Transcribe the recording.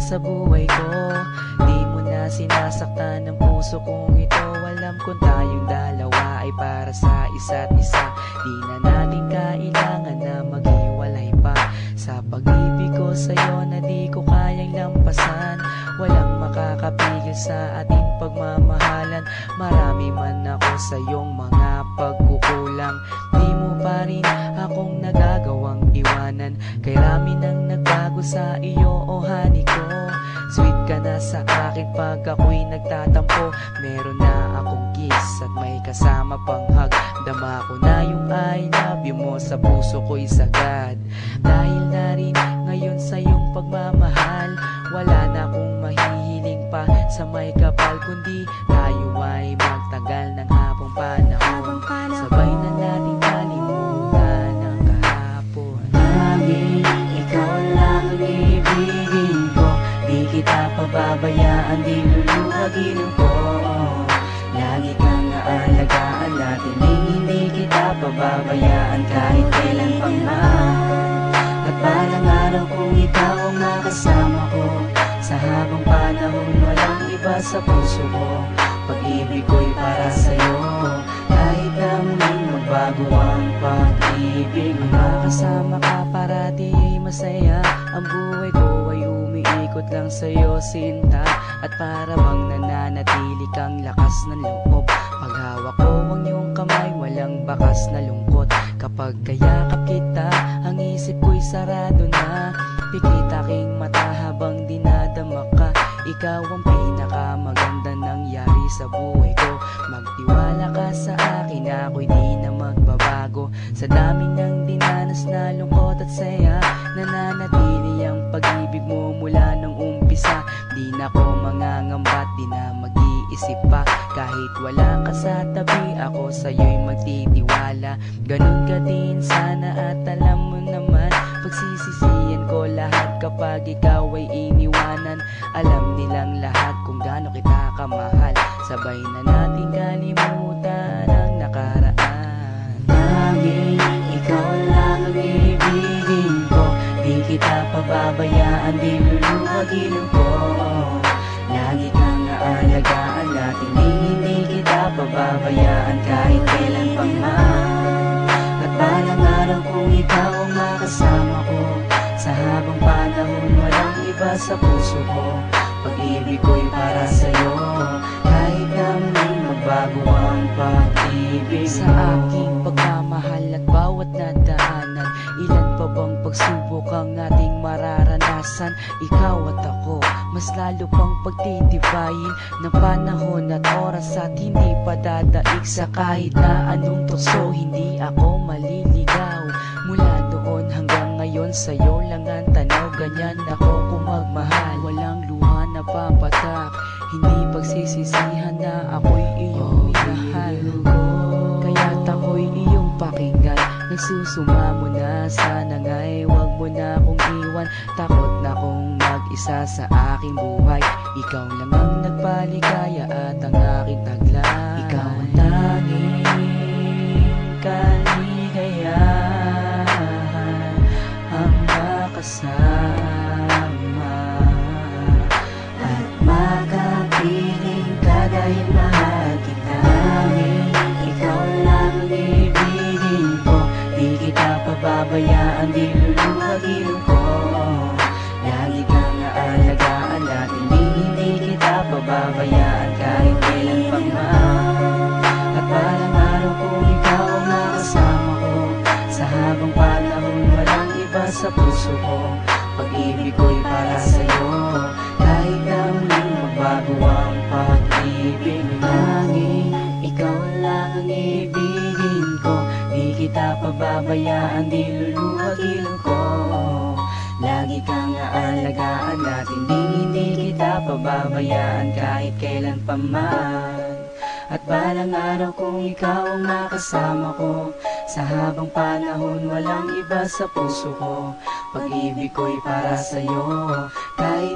sa buhay ko. Di mo na sinasaktan ng puso kong ito. Alam kong tayong dalawa ay para sa isa't isa. Di na natin kailangan na maghiwalay pa. Sa pag-ibig ko sa'yo na di ko kayang lampasan. Walang makakapigil sa ating pagmamahalan. Marami man ako sa iyong mga pagkukulang, di mo pa rin akong nagagawang iwanan. Kay rami nang nagbago sa iyo, oh honey ko. Sweet ka na sa akin pag ako'y nagtatampo. Meron na akong kiss at may kasama pang hug. Dama ko na yung I love you mo sa puso ko'y sagad. Dahil na rin ngayon sa iyong pagmamahal, wala na akong mahihiling pa sa may kapal, kundi tayo ay magtagal ng habang panahon. Sabay na natin kalimutan ang kahapon. Laging ikaw lang ang ibigin ko. Di kita pababayaan, di luluhagin ko. Lagi kang aalagaan natin, hindi kita pababayaan kahit kailan pang man. At balang araw kung ikaw ang makasama ko, sa habang panahon walang iba sa puso ko. Pag-ibig ko'y para sa'yo, kahit na muling magbago ang pag-ibig. Makasama ka parati ay masaya. Ang buhay ko ay umiikot lang sa'yo, sinta. At para bang nananatili kang lakas ng loob. Paghawak ko ang iyong kamay, walang bakas na lungkot. Kapag kayakap kita, ang isip ko'y sarado na. Pikit aking mata habang dinadama ka. Ikaw ang pinakamaganda nangyari sa buhay ko. Magtiwala ka sa akin, ako'y di na magbabago. Sa dami ng dinanas na lungkot at saya, nananatili ang pag-ibig mo mula nung umpisa. Di na ko mangangamba, di na mag-iisip pa. Kahit wala ka sa tabi, ako sa'yo'y magtitiwala. Ganun ka din sana at alam mo naman, pagsisisihan ko lahat kapag ikaw ay iniwanan. Alam nilang lahat kung gaano kita kamahal. Sabay na natin kalimutan ang nakaraan. Laging ikaw lang ang ibigin ko. Di kita pababayaan, di luluhagin ko. Lagi kang aalagaan natin, hindi kita pababayaan kahit kailan pang man. At balang araw kung ikaw ang makasama ko, sa habang panahon walang iba sa puso ko. Pag-ibig ko'y para sa'yo, kahit na muling magbago ang pag-ibig mo. Sa aking pagmamahal at bawat nadaanan, ilan pa bang pagsubok ang ating mararanasan? Ikaw at ako, mas lalo pang pagtitibayin ng panahon at oras at hindi pa dadaig sa kahit na anong tukso. Hindi ako maliligaw mula doon hanggang ngayon, sa'yo lang ang tanaw. Ganyan ako kung magmahal, walang luha na papatak. Hindi pagsisisihan na ako'y iyong minahal. Kaya't ako'y iyong pakinggan. Nagsusumamo na, sana nga'y wag mo na akong iwan. Takot na akong mag-isa sa aking buhay. Ikaw lang ang nagpaligaya at ang aking taglay. Ikaw ang tanging kaligayahan, ang makasama at makapiling ka dahil mahal kita. Ikaw lang ang ibigin ko. Di kita pababayaan, di luluhagin ko. Lagi kang aalagaan natin, hindi kita pababayaan kahit kailan pang man. At balang araw kung ikaw ang makasama ko, sa habang panahon walang iba sa puso ko. Pag-ibig ko'y para sa'yo, kahit na muling magbago ang pag-ibig. Tanging ikaw lang ang ibigin ko. Di kita pababayaan, di luluhagin ko. Lagi kang aalagaan natin, hindi kita pababayaan kahit kailan pa man. At balang araw kung ikaw ang makasama ko, sa habang panahon walang iba sa puso ko. Pag-ibig ko'y para sa'yo, kahit